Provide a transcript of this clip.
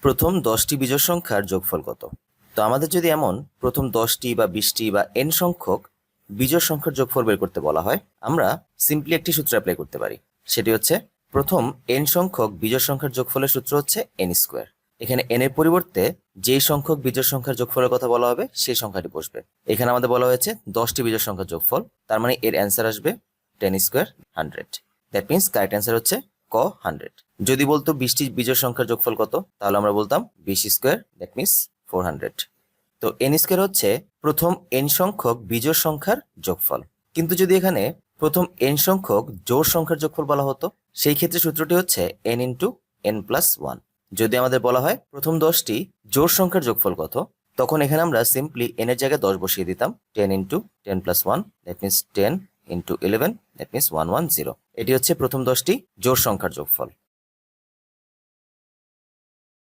প্রথম 10টি বিজোড় সংখ্যার যোগফল কত? তো আমাদের যদি এমন প্রথম 10টি বা 20টি বা n সংখ্যক বিজোড় সংখ্যার যোগফল বের করতে বলা হয়, আমরা সিম্পলি একটি সূত্র অ্যাপ্লাই করতে পারি। সেটি হচ্ছে প্রথম n সংখ্যক বিজোড় সংখ্যার যোগফলের সূত্র হচ্ছে n স্কোয়ার। এখানে n এর পরিবর্তে যেই সংখ্যক বিজোড় সংখ্যার যোগফলের কথা বলা হবে সেই সংখ্যাটি বসবে। এখানে আমাদের বলা হয়েছে 10টি বিজোড় সংখ্যার যোগফল, তার মানে এর অ্যান্সার আসবে 10 square 100। That means correct answer হচ্ছে ক 100। যদি বলতো 20টি বিজোড় সংখ্যার যোগফল কত, তাহলে আমরা বলতাম 20 স্কোয়ার, দ্যাট মিনস 400। তো n স্কোয়ার হচ্ছে প্রথম n সংখ্যক বিজোড় সংখ্যার যোগফল। কিন্তু যদি এখানে প্রথম n সংখ্যক জোড় সংখ্যার যোগফল বলা হতো, সেই ক্ষেত্রে সূত্রটি হচ্ছে n ইন্টু n প্লাস 1। যদি আমাদের বলা হয় প্রথম 10টি জোড় সংখ্যার যোগফল কত, তখন এখানে আমরা সিম্পলি n এর জায়গায় 10 বসিয়ে দিতাম। 10 into 10 plus 1, that means 10 into 11, that means 110। এটি হচ্ছে প্রথম 10টি জোড় সংখ্যার যোগফল।